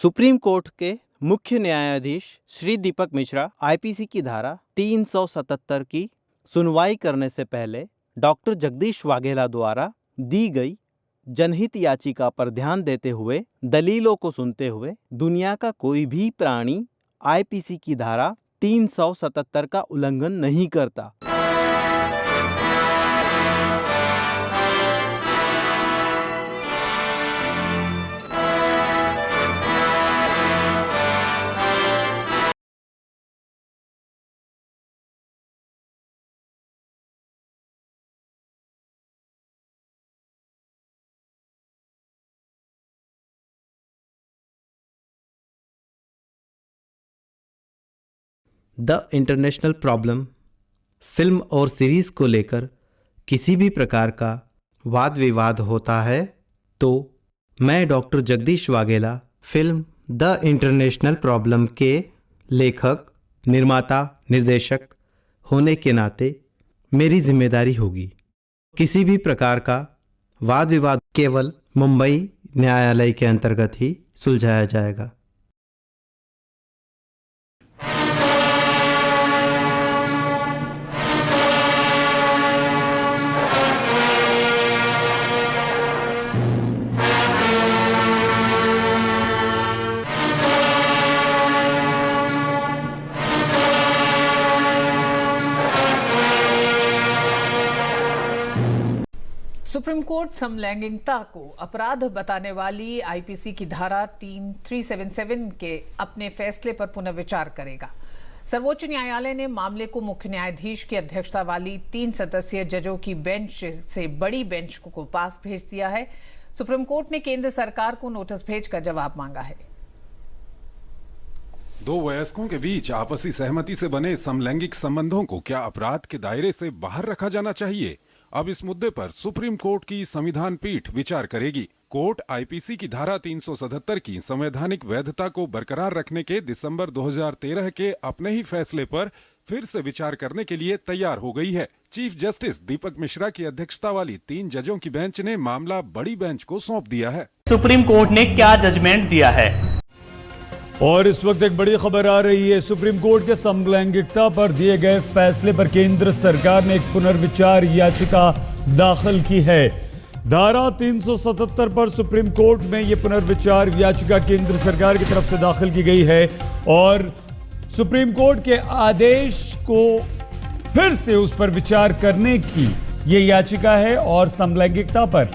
Supreme court के मुख्य न्यायाधीश श्री दीपक मिश्रा आईपीसी की धारा 377 की सुनवाई करने से पहले डॉक्टर जगदीश वाघेला द्वारा दी गई जनहित याचिका पर ध्यान देते हुए दलीलों को सुनते हुए दुनिया का कोई भी प्राणी आईपीसी की धारा 377 का उल्लंघन नहीं करता। द इंटरनेशनल प्रॉब्लम फिल्म और सीरीज को लेकर किसी भी प्रकार का वाद विवाद होता है तो मैं doctor Jagdish Vaghela film the international problem के लेखक, निर्माता, निर्देशक होने के नाते मेरी जिम्मेदारी होगी। किसी भी प्रकार का वाद विवाद केवल मुंबई न्यायालय के अंतर्गत ही सुलझाया जाएगा। सुप्रीम कोर्ट समलैंगिकता को अपराध बताने वाली आईपीसी की धारा 377 के अपने फैसले पर पुनर्विचार करेगा। सर्वोच्च न्यायालय ने मामले को मुख्य न्यायाधीश की अध्यक्षता वाली 3 सदस्यीय जजों की बेंच से बड़ी बेंच को पास भेज दिया है। सुप्रीम कोर्ट ने केंद्र सरकार को नोटिस भेजकर जवाब मांगा है। दो वयस्कों के बीच आपसी सहमति से बने समलैंगिक संबंधों को क्या अपराध के दायरे से बाहर रखा जाना चाहिए? अब इस मुद्दे पर सुप्रीम कोर्ट की संविधान पीठ विचार करेगी। कोर्ट आईपीसी की धारा 377 की संवैधानिक वैधता को बरकरार रखने के दिसंबर 2013 के अपने ही फैसले पर फिर से विचार करने के लिए तैयार हो गई है। चीफ जस्टिस दीपक मिश्रा की अध्यक्षता वाली 3 जजों की बेंच ने मामला बड़ी बेंच को सौंप दिया है। सुप्रीम कोर्ट ने क्या जजमेंट दिया है? और इस वक्त एक बड़ी खबर आ रही है। सुप्रीम कोर्ट के समलैंगिकता पर दिए गए फैसले पर केंद्र सरकार ने एक पुनर्विचार याचिका दाखिल की है। धारा 377 पर सुप्रीम कोर्ट में यह पुनर्विचार याचिका केंद्र सरकार की तरफ से दाखिल की गई है और सुप्रीम कोर्ट के आदेश को फिर से उस पर विचार करने की यह याचिका है। और समलैंगिकता पर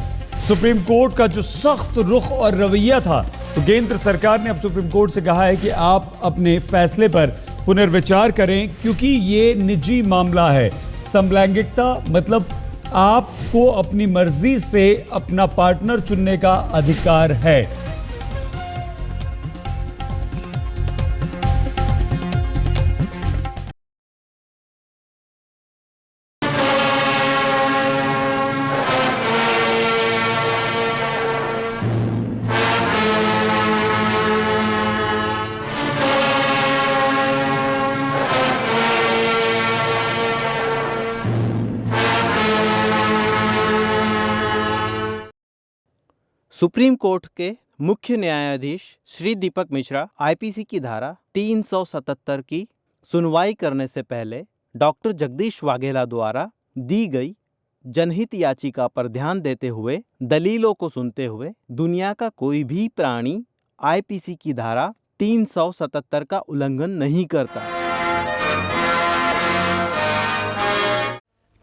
सुप्रीम कोर्ट का जो सख्त रुख और रवैया था, तो केंद्र सरकार ने अब सुप्रीम कोर्ट से कहा है कि आप अपने फैसले पर पुनर्विचार करें, क्योंकि ये निजी मामला है। समलैंगिकता मतलब आपको अपनी मर्जी से अपना पार्टनर चुनने का अधिकार है। सुप्रीम कोर्ट के मुख्य न्यायाधीश श्री दीपक मिश्रा आईपीसी की धारा 377 की सुनवाई करने से पहले डॉक्टर जगदीश वाघेला द्वारा दी गई जनहित याचिका पर ध्यान देते हुए दलीलों को सुनते हुए दुनिया का कोई भी प्राणी आईपीसी की धारा 377 का उल्लंघन नहीं करता।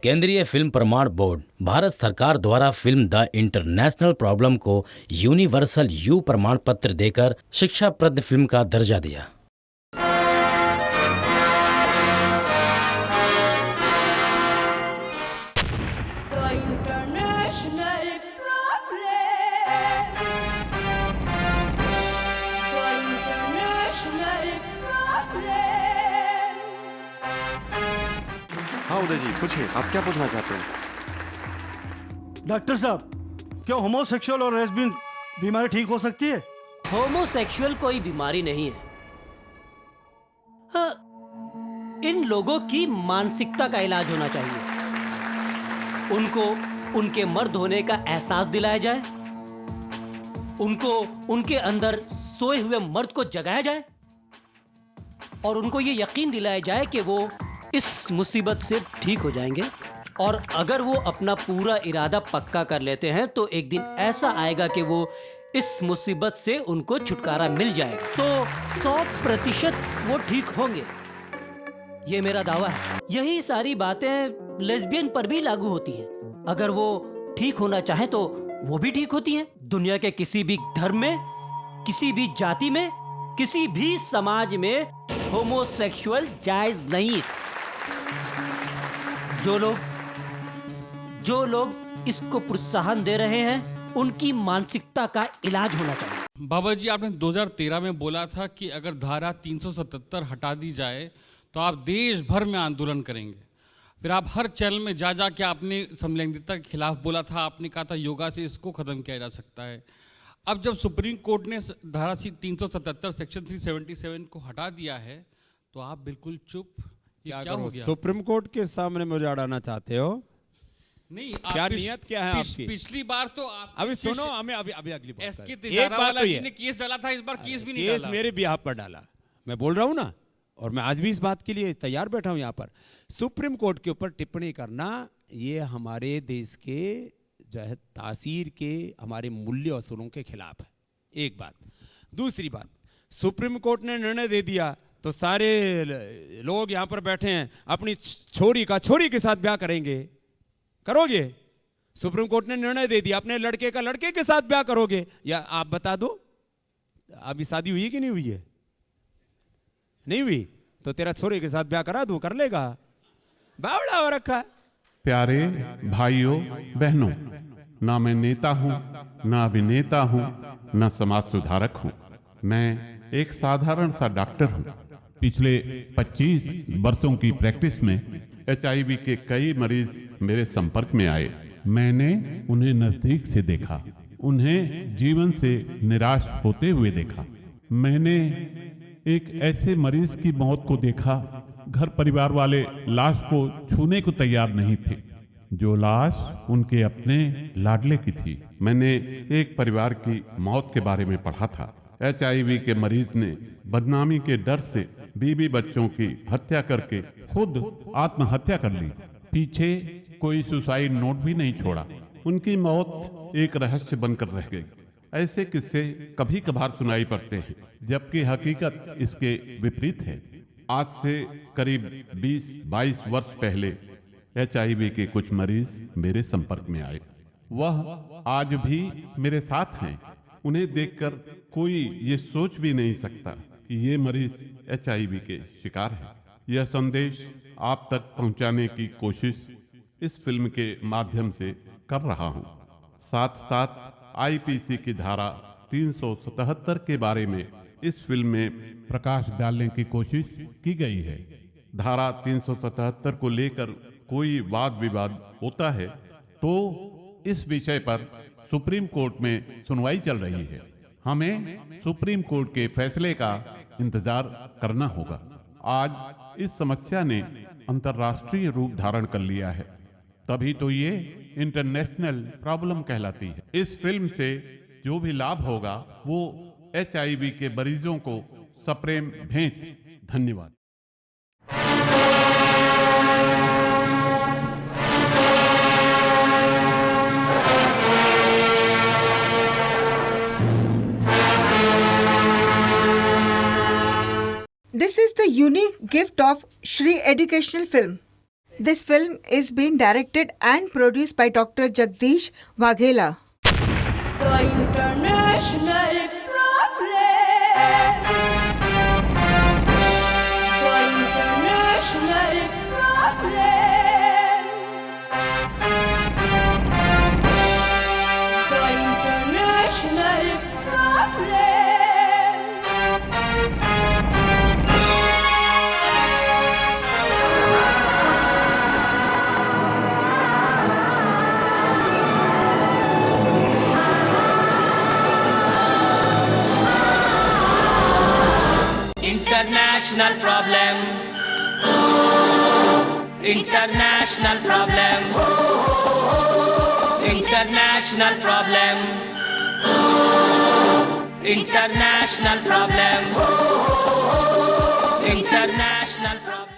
केंद्रीय फिल्म प्रमाण बोर्ड भारत सरकार द्वारा फिल्म द इंटरनेशनल प्रॉब्लम को यूनिवर्सल यू प्रमाण पत्र देकर शिक्षाप्रद फिल्म का दर्जा दिया। हाँ उदय जी, पूछिए, आप क्या पूछना चाहते हैं? डॉक्टर साहब, क्या होमोसेक्सुअल और लेस्बियन बीमारी ठीक हो सकती है? होमोसेक्सुअल कोई बीमारी नहीं है। हाँ, इन लोगों की मानसिकता का इलाज होना चाहिए। उनको उनके मर्द होने का एहसास दिलाया जाए, उनको उनके अंदर सोए हुए मर्द को जगाया जाए और उनको ये यकीन दिलाया जाए कि वो इस मुसीबत से ठीक हो जाएंगे, और अगर वो अपना पूरा इरादा पक्का कर लेते हैं तो एक दिन ऐसा आएगा कि वो इस मुसीबत से उनको छुटकारा मिल जाएगा, तो 100% वो ठीक होंगे। ये मेरा दावा है। यही सारी बातें लेस्बियन पर भी लागू होती हैं। अगर वो ठीक होना चाहे तो वो भी ठीक होती हैं। दुनिया के किसी भी धर्म में, किसी भी जाति में, किसी भी समाज में होमोसेक्सुअल जायज नहीं है। जो लोग इसको प्रोत्साहन दे रहे हैं उनकी मानसिकता का इलाज होना चाहिए। बाबा जी, आपने 2013 में बोला था कि अगर धारा 377 हटा दी जाए तो आप देश भर में आंदोलन करेंगे। फिर आप हर चैनल में जा के आपने समलैंगिकता के खिलाफ बोला था। आपने कहा था योगा से इसको खत्म किया जा सकता है। अब जब सुप्रीम कोर्ट ने धारा 377 सेक्शन 377 को हटा दिया है तो आप बिल्कुल चुप। क्या हो गया? सुप्रीम कोर्ट के सामने मुझे अड़ाना चाहते हो? नहीं, क्या नियत क्या है आपकी? पिछली बार तो आप अभी सुनो, हमें अभी अगली बात। एसके तिजारावाला जी ने केस डाला था, इस बार केस भी नहीं डाला। केस मेरे बिहाफ पर डाला, मैं बोल रहा हूं ना, और मैं आज भी इस बात के लिए तैयार बैठा हूं यहाँ पर। सुप्रीम कोर्ट के ऊपर टिप्पणी करना ये हमारे देश के जो है तासीर के, हमारे मूल्य असूलों के खिलाफ है, एक बात। दूसरी बात, सुप्रीम कोर्ट ने निर्णय दे दिया तो सारे लोग यहाँ पर बैठे हैं अपनी छोरी के साथ ब्याह करेंगे। करोगे? सुप्रीम कोर्ट ने निर्णय दे दिया अपने लड़के का लड़के के साथ ब्याह करोगे? या आप बता दो, अभी शादी हुई कि नहीं हुई है? नहीं हुई तो तेरा छोरे के साथ ब्याह करा दूं, कर लेगा? बावड़ा हो रखा है। प्यारे भाइयों बहनों, ना मैं नेता हूं, ना अभिनेता हूं, ना समाज सुधारक हूं। मैं एक साधारण सा डॉक्टर हूं। पिछले 25 वर्षों की प्रैक्टिस में HIV के कई मरीज मेरे संपर्क में आए। मैंने उन्हें नजदीक से देखा, उन्हें जीवन से निराश होते हुए देखा। मैंने एक ऐसे मरीज की मौत को देखा, घर परिवार वाले लाश को छूने को तैयार नहीं थे, जो लाश उनके अपने लाडले की थी। मैंने एक परिवार की मौत के बारे में पढ़ा था। HIV के मरीज ने बदनामी के डर से बीवी बच्चों की हत्या करके खुद आत्महत्या कर ली। पीछे कोई सुसाइड नोट भी नहीं छोड़ा। उनकी मौत एक रहस्य बनकर रह गई। ऐसे किस्से कभी कभार सुनाई पड़ते हैं, जबकि हकीकत इसके विपरीत है। आज से करीब 20-22 वर्ष पहले HIV के कुछ मरीज मेरे संपर्क में आए। वह आज भी मेरे साथ हैं। उन्हें देखकर कोई ये सोच भी नहीं सकता कि ये मरीज HIV के शिकार हैं। यह संदेश आप तक पहुंचाने की कोशिश इस फिल्म के माध्यम से कर रहा हूं। साथ साथ IPC की धारा 377 के बारे में इस फिल्म में प्रकाश डालने की कोशिश की गई है। धारा 377 को लेकर कोई वाद विवाद होता है तो इस विषय पर सुप्रीम कोर्ट में सुनवाई चल रही है। हमें सुप्रीम कोर्ट के फैसले का इंतजार करना होगा। आज इस समस्या ने अंतर्राष्ट्रीय रूप धारण कर लिया है, तभी तो ये इंटरनेशनल प्रॉब्लम कहलाती है। इस फिल्म से जो भी लाभ होगा वो HIV के मरीजों को सप्रेम भेंट। धन्यवाद। This is the unique gift of Shri Educational Film. This film is being directed and produced by Dr. Jagdish Waghela. The international problem. The international problem. The international problem. International problem. International problem. International problem. international problem. International problem.